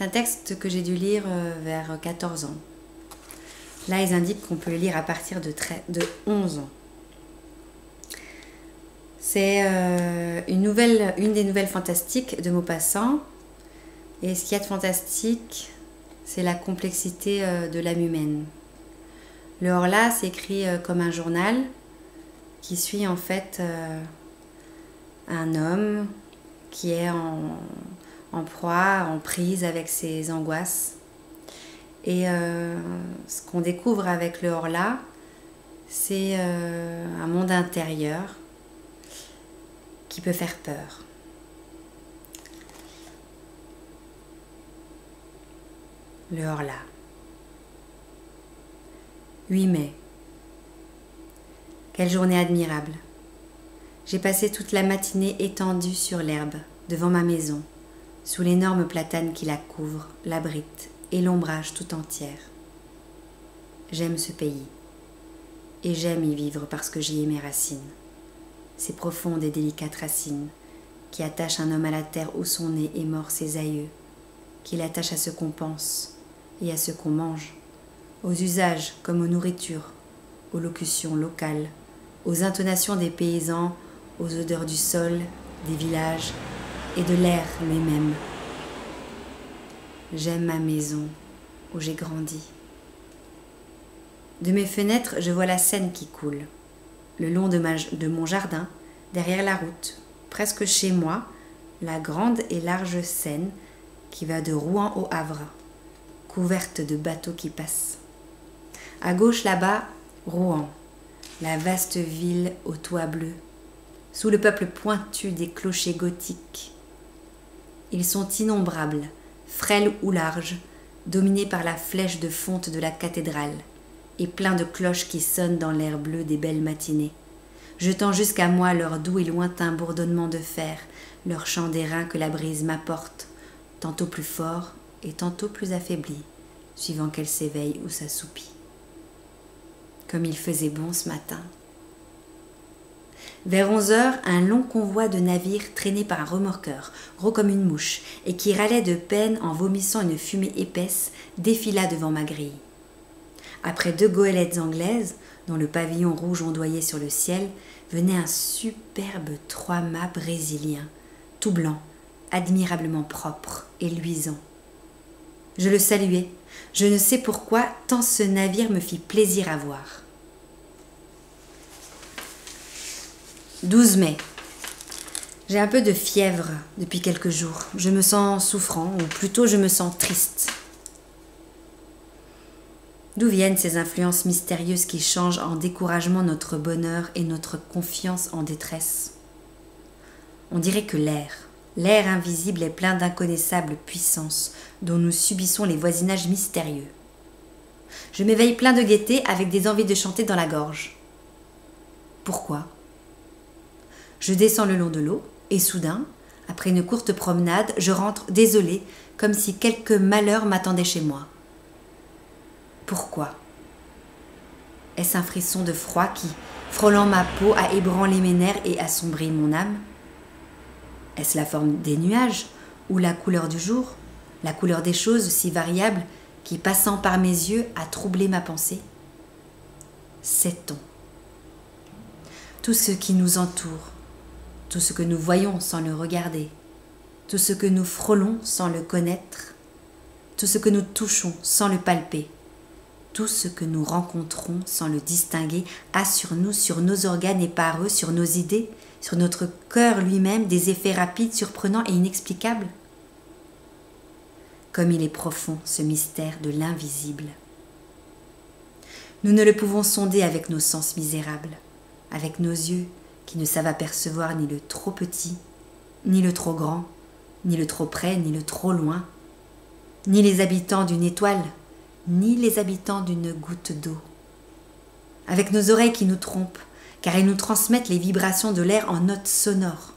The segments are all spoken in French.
C'est un texte que j'ai dû lire vers 14 ans. Là, ils indiquent qu'on peut le lire à partir de 11 ans. C'est une des nouvelles fantastiques de Maupassant. Et ce qu'il y a de fantastique, c'est la complexité de l'âme humaine. Le Horla, c'est écrit comme un journal qui suit en fait un homme qui est en proie, en prise avec ses angoisses. Et ce qu'on découvre avec le Horla, c'est un monde intérieur qui peut faire peur. Le Horla. 8 mai. Quelle journée admirable. J'ai passé toute la matinée étendue sur l'herbe, devant ma maison, sous l'énorme platane qui la couvre, l'abrite et l'ombrage tout entière. J'aime ce pays, et j'aime y vivre parce que j'y ai mes racines. Ces profondes et délicates racines qui attachent un homme à la terre où sont nés et morts ses aïeux, qui l'attachent à ce qu'on pense et à ce qu'on mange, aux usages comme aux nourritures, aux locutions locales, aux intonations des paysans, aux odeurs du sol, des villages et de l'air lui-même. J'aime ma maison où j'ai grandi. De mes fenêtres, je vois la Seine qui coule. Le long de mon jardin, derrière la route, presque chez moi, la grande et large Seine qui va de Rouen au Havre, couverte de bateaux qui passent. À gauche là-bas, Rouen, la vaste ville aux toits bleus, sous le peuple pointu des clochers gothiques. Ils sont innombrables, frêles ou larges, dominés par la flèche de fonte de la cathédrale, et pleins de cloches qui sonnent dans l'air bleu des belles matinées, jetant jusqu'à moi leur doux et lointain bourdonnement de fer, leur chant d'airain que la brise m'apporte, tantôt plus fort et tantôt plus affaibli, suivant qu'elle s'éveille ou s'assoupit. Comme il faisait bon ce matin. Vers 11 heures, un long convoi de navires traîné par un remorqueur, gros comme une mouche, et qui râlait de peine en vomissant une fumée épaisse, défila devant ma grille. Après 2 goélettes anglaises, dont le pavillon rouge ondoyait sur le ciel, venait un superbe 3-mâts brésilien, tout blanc, admirablement propre et luisant. Je le saluai. Je ne sais pourquoi, tant ce navire me fit plaisir à voir. 12 mai. J'ai un peu de fièvre depuis quelques jours. Je me sens souffrant, ou plutôt je me sens triste. D'où viennent ces influences mystérieuses qui changent en découragement notre bonheur et notre confiance en détresse? On dirait que l'air invisible est plein d'inconnaissables puissances dont nous subissons les voisinages mystérieux. Je m'éveille plein de gaieté avec des envies de chanter dans la gorge. Pourquoi? Je descends le long de l'eau et soudain, après une courte promenade, je rentre désolée, comme si quelque malheur m'attendait chez moi. Pourquoi? Est-ce un frisson de froid qui, frôlant ma peau, a ébranlé mes nerfs et assombri mon âme? Est-ce la forme des nuages ou la couleur du jour, la couleur des choses si variables qui, passant par mes yeux, a troublé ma pensée? Sait-on? Tout ce qui nous entoure, tout ce que nous voyons sans le regarder, tout ce que nous frôlons sans le connaître, tout ce que nous touchons sans le palper, tout ce que nous rencontrons sans le distinguer a sur nous, sur nos organes et par eux, sur nos idées, sur notre cœur lui-même, des effets rapides, surprenants et inexplicables. Comme il est profond, ce mystère de l'invisible. Nous ne le pouvons sonder avec nos sens misérables, avec nos yeux qui ne savent apercevoir ni le trop petit, ni le trop grand, ni le trop près, ni le trop loin, ni les habitants d'une étoile, ni les habitants d'une goutte d'eau. Avec nos oreilles qui nous trompent, car elles nous transmettent les vibrations de l'air en notes sonores.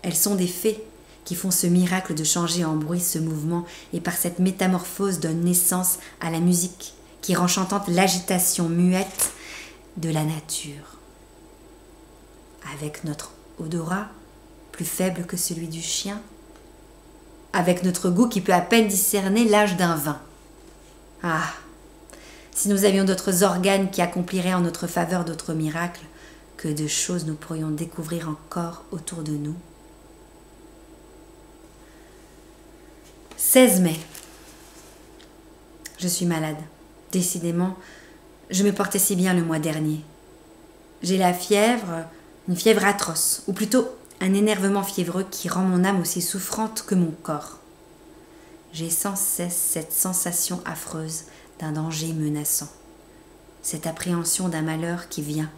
Elles sont des fées qui font ce miracle de changer en bruit ce mouvement et par cette métamorphose donnent naissance à la musique qui rend chantante l'agitation muette de la nature. Avec notre odorat, plus faible que celui du chien, avec notre goût qui peut à peine discerner l'âge d'un vin. Ah, si nous avions d'autres organes qui accompliraient en notre faveur d'autres miracles, que de choses nous pourrions découvrir encore autour de nous. 16 mai. Je suis malade. Décidément, je me portais si bien le mois dernier. J'ai la fièvre, une fièvre atroce, ou plutôt un énervement fiévreux qui rend mon âme aussi souffrante que mon corps. J'ai sans cesse cette sensation affreuse d'un danger menaçant, cette appréhension d'un malheur qui vient,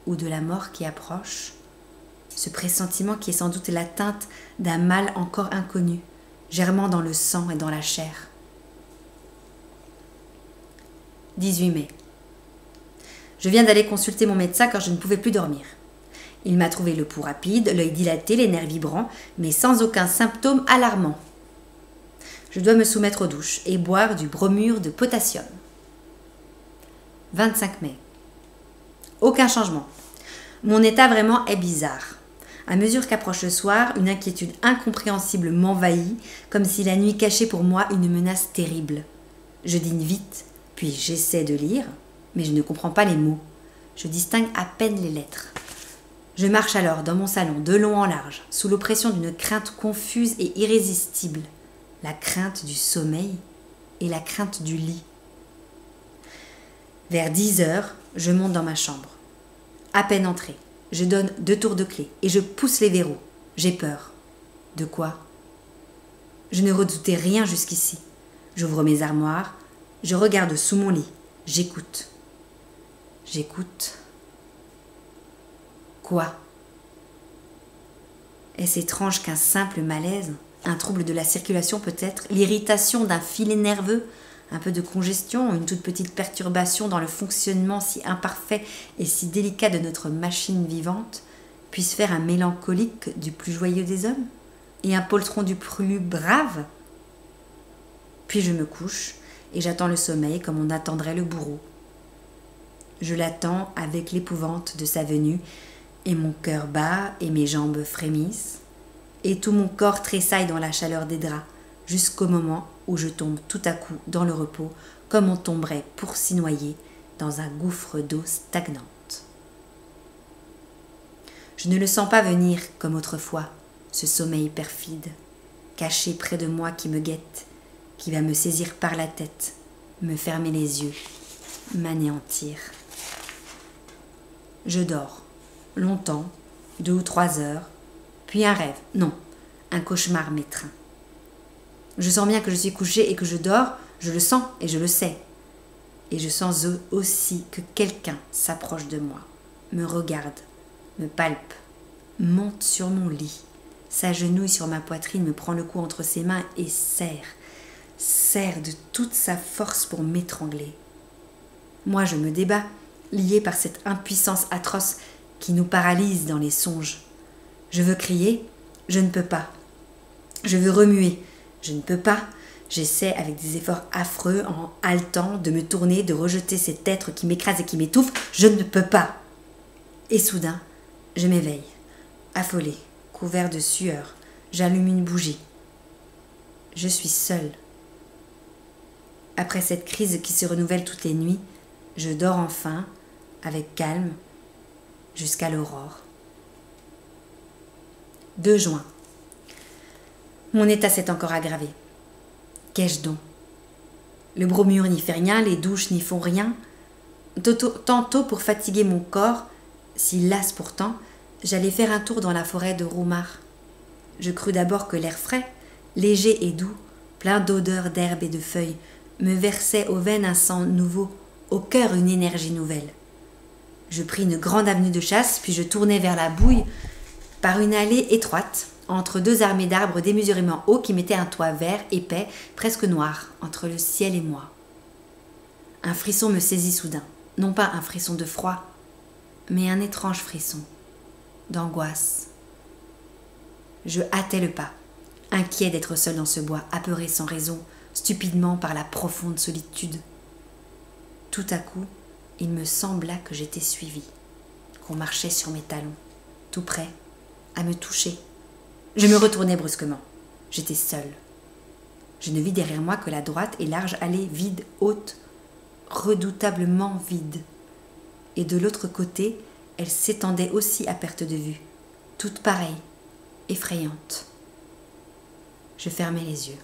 ou de la mort qui approche, ce pressentiment qui est sans doute l'atteinte d'un mal encore inconnu, germant dans le sang et dans la chair. 18 mai. Je viens d'aller consulter mon médecin car je ne pouvais plus dormir. Il m'a trouvé le pouls rapide, l'œil dilaté, les nerfs vibrants, mais sans aucun symptôme alarmant. Je dois me soumettre aux douches et boire du bromure de potassium. 25 mai. Aucun changement. Mon état vraiment est bizarre. À mesure qu'approche le soir, une inquiétude incompréhensible m'envahit, comme si la nuit cachait pour moi une menace terrible. Je dîne vite, puis j'essaie de lire, mais je ne comprends pas les mots. Je distingue à peine les lettres. Je marche alors dans mon salon de long en large, sous l'oppression d'une crainte confuse et irrésistible. La crainte du sommeil et la crainte du lit. Vers 10 heures, je monte dans ma chambre. À peine entrée, je donne 2 tours de clé et je pousse les verrous. J'ai peur. De quoi? Je ne redoutais rien jusqu'ici. J'ouvre mes armoires, je regarde sous mon lit, j'écoute. J'écoute. Quoi? Est-ce étrange qu'un simple malaise, un trouble de la circulation peut-être, l'irritation d'un filet nerveux, un peu de congestion, une toute petite perturbation dans le fonctionnement si imparfait et si délicat de notre machine vivante, puisse faire un mélancolique du plus joyeux des hommes et un poltron du plus brave? Puis je me couche et j'attends le sommeil comme on attendrait le bourreau. Je l'attends avec l'épouvante de sa venue et mon cœur bat et mes jambes frémissent et tout mon corps tressaille dans la chaleur des draps jusqu'au moment où je tombe tout à coup dans le repos comme on tomberait pour s'y noyer dans un gouffre d'eau stagnante. Je ne le sens pas venir comme autrefois, ce sommeil perfide, caché près de moi qui me guette, qui va me saisir par la tête, me fermer les yeux, m'anéantir. Je dors, longtemps, 2 ou 3 heures, puis un rêve, non, un cauchemar m'étreint. Je sens bien que je suis couchée et que je dors, je le sens et je le sais. Et je sens aussi que quelqu'un s'approche de moi, me regarde, me palpe, monte sur mon lit, s'agenouille sur ma poitrine, me prend le cou entre ses mains et serre de toute sa force pour m'étrangler. Moi, je me débats, liée par cette impuissance atroce qui nous paralyse dans les songes. Je veux crier, je ne peux pas. Je veux remuer, je ne peux pas. J'essaie avec des efforts affreux, en haletant, de me tourner, de rejeter cet être qui m'écrase et qui m'étouffe. Je ne peux pas. Et soudain, je m'éveille, affolée, couvert de sueur. J'allume une bougie. Je suis seule. Après cette crise qui se renouvelle toutes les nuits, je dors enfin, avec calme, jusqu'à l'aurore. 2 juin. Mon état s'est encore aggravé. Qu'ai-je donc? Le bromure n'y fait rien, les douches n'y font rien. Tantôt pour fatiguer mon corps, si lasse pourtant, j'allais faire un tour dans la forêt de Roumar. Je crus d'abord que l'air frais, léger et doux, plein d'odeurs d'herbes et de feuilles, me versait aux veines un sang nouveau, au cœur une énergie nouvelle. Je pris une grande avenue de chasse, puis je tournai vers la bouille par une allée étroite, entre 2 armées d'arbres démesurément hauts qui mettaient un toit vert, épais, presque noir, entre le ciel et moi. Un frisson me saisit soudain, non pas un frisson de froid, mais un étrange frisson, d'angoisse. Je hâtai le pas, inquiet d'être seul dans ce bois, apeuré sans raison, stupidement par la profonde solitude. Tout à coup, il me sembla que j'étais suivie, qu'on marchait sur mes talons, tout près, à me toucher. Je me retournai brusquement. J'étais seule. Je ne vis derrière moi que la droite et large allée vide, haute, redoutablement vide. Et de l'autre côté, elle s'étendait aussi à perte de vue, toute pareille, effrayante. Je fermai les yeux.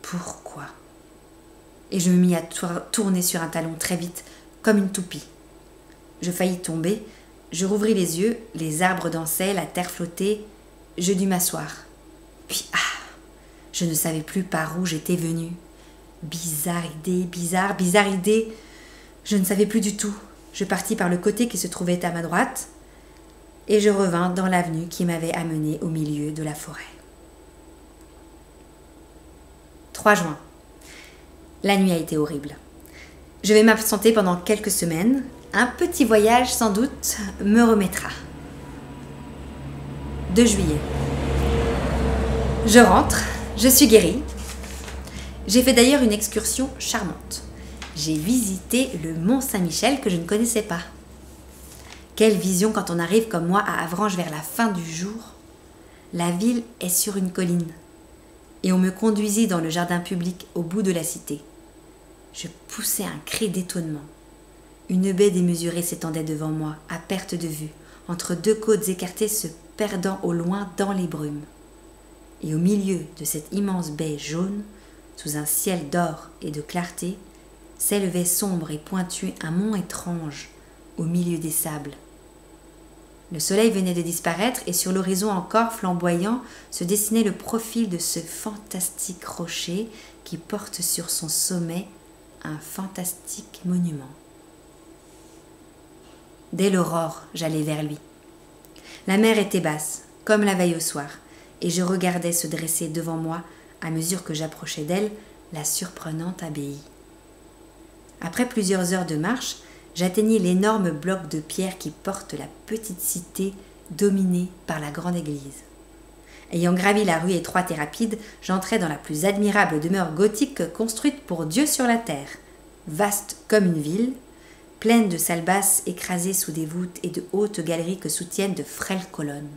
Pourquoi? Et je me mis à tourner sur un talon très vite, comme une toupie. Je faillis tomber, je rouvris les yeux, les arbres dansaient, la terre flottait, je dus m'asseoir. Puis, je ne savais plus par où j'étais venue. Bizarre idée, je ne savais plus du tout. Je partis par le côté qui se trouvait à ma droite, et je revins dans l'avenue qui m'avait amenée au milieu de la forêt. 3 juin. La nuit a été horrible. Je vais m'absenter pendant quelques semaines. Un petit voyage, sans doute, me remettra. 2 juillet. Je rentre, je suis guérie. J'ai fait d'ailleurs une excursion charmante. J'ai visité le Mont Saint-Michel que je ne connaissais pas. Quelle vision quand on arrive comme moi à Avranches vers la fin du jour. La ville est sur une colline. Et on me conduisit dans le jardin public au bout de la cité. Je poussai un cri d'étonnement. Une baie démesurée s'étendait devant moi, à perte de vue, entre 2 côtes écartées se perdant au loin dans les brumes. Et au milieu de cette immense baie jaune, sous un ciel d'or et de clarté, s'élevait sombre et pointu un mont étrange au milieu des sables. Le soleil venait de disparaître et sur l'horizon encore flamboyant se dessinait le profil de ce fantastique rocher qui porte sur son sommet un fantastique monument. Dès l'aurore, j'allai vers lui. La mer était basse, comme la veille au soir, et je regardais se dresser devant moi, à mesure que j'approchais d'elle, la surprenante abbaye. Après plusieurs heures de marche, j'atteignis l'énorme bloc de pierre qui porte la petite cité dominée par la grande église. Ayant gravi la rue étroite et rapide, j'entrai dans la plus admirable demeure gothique construite pour Dieu sur la terre, vaste comme une ville, pleine de salles basses écrasées sous des voûtes et de hautes galeries que soutiennent de frêles colonnes.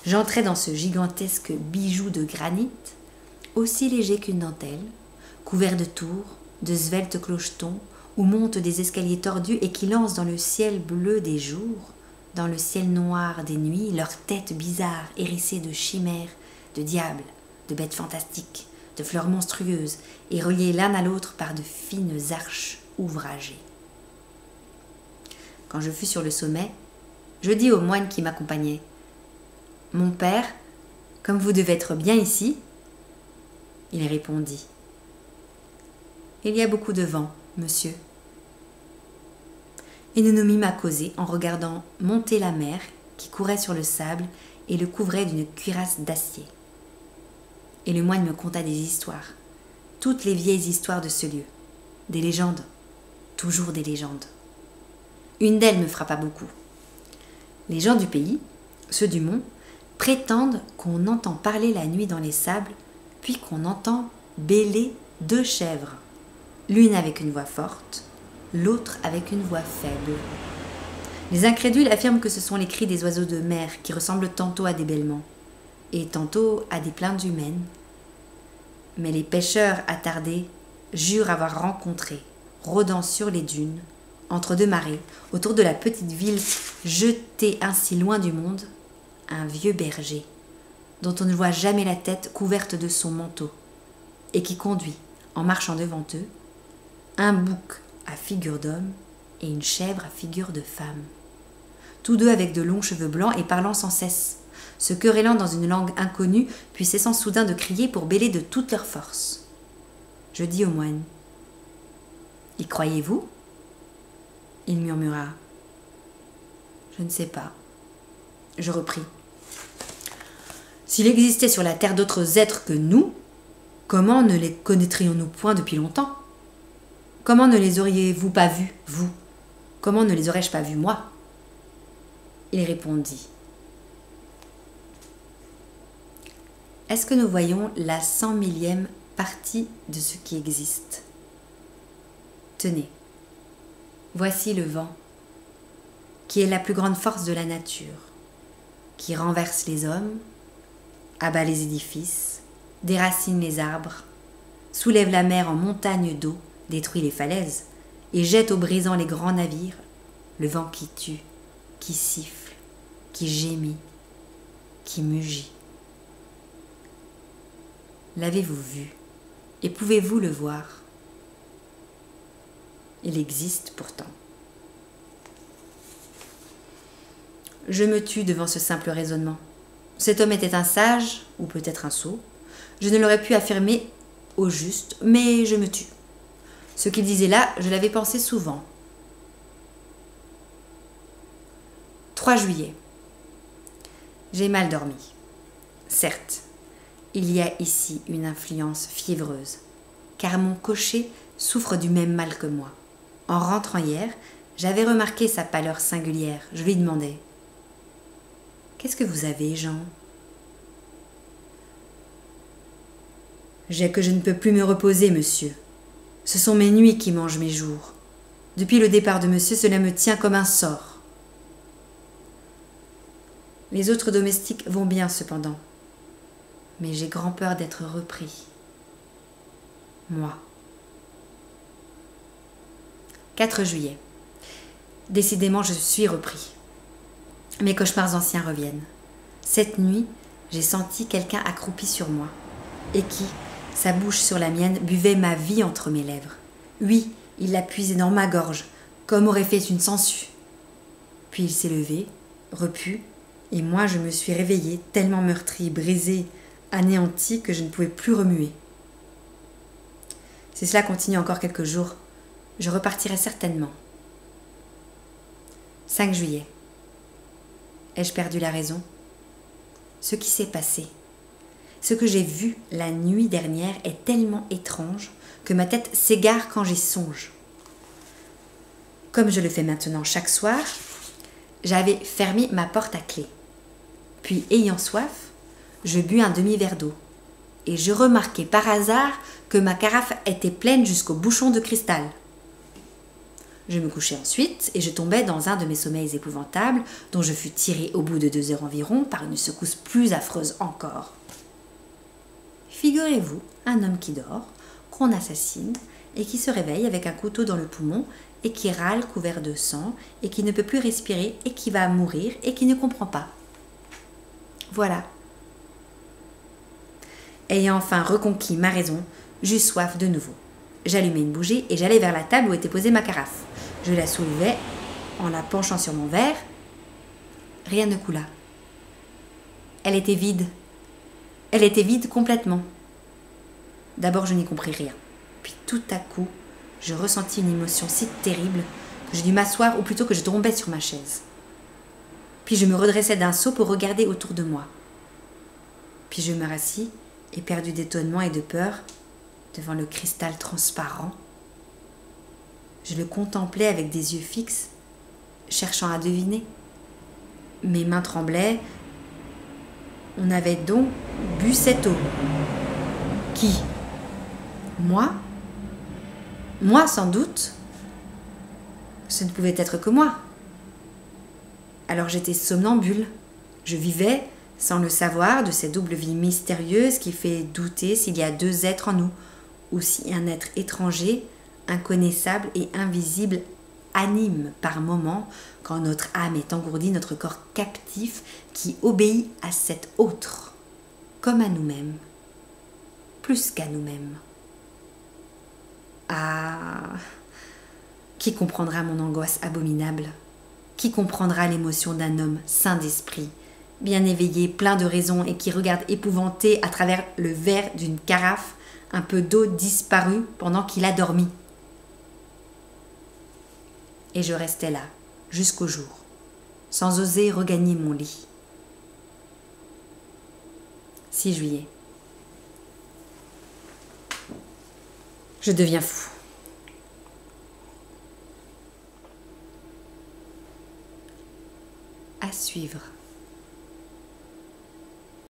J'entrai dans ce gigantesque bijou de granit, aussi léger qu'une dentelle, couvert de tours, de sveltes clochetons, où montent des escaliers tordus et qui lancent dans le ciel bleu des jours, dans le ciel noir des nuits, leurs têtes bizarres hérissées de chimères, de diables, de bêtes fantastiques, de fleurs monstrueuses et reliées l'un à l'autre par de fines arches ouvragées. Quand je fus sur le sommet, je dis au moine qui m'accompagnait : « Mon père, comme vous devez être bien ici ?» Il répondit : « Il y a beaucoup de vent, monsieur. » Et nous nous mîmes à causer en regardant monter la mer qui courait sur le sable et le couvrait d'une cuirasse d'acier. Et le moine me conta des histoires, toutes les vieilles histoires de ce lieu, des légendes, toujours des légendes. Une d'elles me frappa beaucoup. Les gens du pays, ceux du mont, prétendent qu'on entend parler la nuit dans les sables, puis qu'on entend bêler 2 chèvres, l'une avec une voix forte, l'autre avec une voix faible. Les incrédules affirment que ce sont les cris des oiseaux de mer qui ressemblent tantôt à des bêlements et tantôt à des plaintes humaines. Mais les pêcheurs attardés jurent avoir rencontré, rôdant sur les dunes, entre 2 marées, autour de la petite ville jetée ainsi loin du monde, un vieux berger, dont on ne voit jamais la tête couverte de son manteau, et qui conduit, en marchant devant eux, un bouc à figure d'homme et une chèvre à figure de femme. Tous 2 avec de longs cheveux blancs et parlant sans cesse, se querellant dans une langue inconnue, puis cessant soudain de crier pour bêler de toute leur force. Je dis au moine : « Y croyez-vous » Il murmura : « Je ne sais pas. » Je repris : « S'il existait sur la terre d'autres êtres que nous, comment ne les connaîtrions-nous point depuis longtemps ? Comment ne les auriez-vous pas vus, vous ? Comment ne les aurais-je pas vus, moi ? » Il répondit : « Est-ce que nous voyons la 100 millième partie de ce qui existe ? Tenez, voici le vent, qui est la plus grande force de la nature, qui renverse les hommes abat les édifices, déracine les arbres, soulève la mer en montagne d'eau, détruit les falaises, et jette au brisant les grands navires, le vent qui tue, qui siffle, qui gémit, qui mugit. L'avez-vous vu et pouvez-vous le voir? Il existe pourtant. Je me tue devant ce simple raisonnement. Cet homme était un sage, ou peut-être un sot. Je ne l'aurais pu affirmer au juste, mais je me tue. Ce qu'il disait là, je l'avais pensé souvent. 3 juillet. J'ai mal dormi. Certes, il y a ici une influence fiévreuse, car mon cocher souffre du même mal que moi. En rentrant hier, j'avais remarqué sa pâleur singulière. Je lui demandai: « Qu'est-ce que vous avez, Jean ?» « J'ai que je ne peux plus me reposer, monsieur. Ce sont mes nuits qui mangent mes jours. Depuis le départ de monsieur, cela me tient comme un sort. Les autres domestiques vont bien cependant, mais j'ai grand peur d'être repris. Moi. 4 juillet. Décidément, je suis repris. Mes cauchemars anciens reviennent. Cette nuit, j'ai senti quelqu'un accroupi sur moi, et qui, sa bouche sur la mienne, buvait ma vie entre mes lèvres. Oui, il l'a puisée dans ma gorge, comme aurait fait une sangsue. Puis il s'est levé, repu, et moi je me suis réveillée, tellement meurtrie, brisée, anéantie, que je ne pouvais plus remuer. Si cela continue encore quelques jours, je repartirai certainement. 5 juillet. Ai-je perdu la raison? Ce qui s'est passé, ce que j'ai vu la nuit dernière est tellement étrange que ma tête s'égare quand j'y songe. Comme je le fais maintenant chaque soir, j'avais fermé ma porte à clé. Puis, ayant soif, je bus un demi-verre d'eau. Et je remarquai par hasard que ma carafe était pleine jusqu'au bouchon de cristal. Je me couchai ensuite et je tombai dans un de mes sommeils épouvantables dont je fus tiré au bout de 2 heures environ par une secousse plus affreuse encore. Figurez-vous un homme qui dort, qu'on assassine et qui se réveille avec un couteau dans le poumon et qui râle couvert de sang et qui ne peut plus respirer et qui va mourir et qui ne comprend pas. Voilà. Ayant enfin reconquis ma raison, j'eus soif de nouveau. J'allumai une bougie et j'allai vers la table où était posée ma carafe. Je la soulevai en la penchant sur mon verre. Rien ne coula. Elle était vide. Elle était vide complètement. D'abord, je n'y compris rien. Puis tout à coup, je ressentis une émotion si terrible que je dus m'asseoir ou plutôt que je tombais sur ma chaise. Puis je me redressai d'un saut pour regarder autour de moi. Puis je me rassis, éperdu d'étonnement et de peur, devant le cristal transparent. Je le contemplais avec des yeux fixes, cherchant à deviner. Mes mains tremblaient. On avait donc bu cette eau. Qui? Moi? Moi, sans doute. Ce ne pouvait être que moi. Alors j'étais somnambule. Je vivais, sans le savoir, de cette double vie mystérieuse qui fait douter s'il y a 2 êtres en nous, ou si un être étranger, inconnaissable et invisible anime par moments, quand notre âme est engourdie, notre corps captif qui obéit à cet autre, comme à nous-mêmes, plus qu'à nous-mêmes. Ah, qui comprendra mon angoisse abominable? Qui comprendra l'émotion d'un homme sain d'esprit, bien éveillé, plein de raison et qui regarde épouvanté à travers le verre d'une carafe un peu d'eau disparue pendant qu'il a dormi? Et je restais là, jusqu'au jour, sans oser regagner mon lit. 6 juillet. Je deviens fou. À suivre.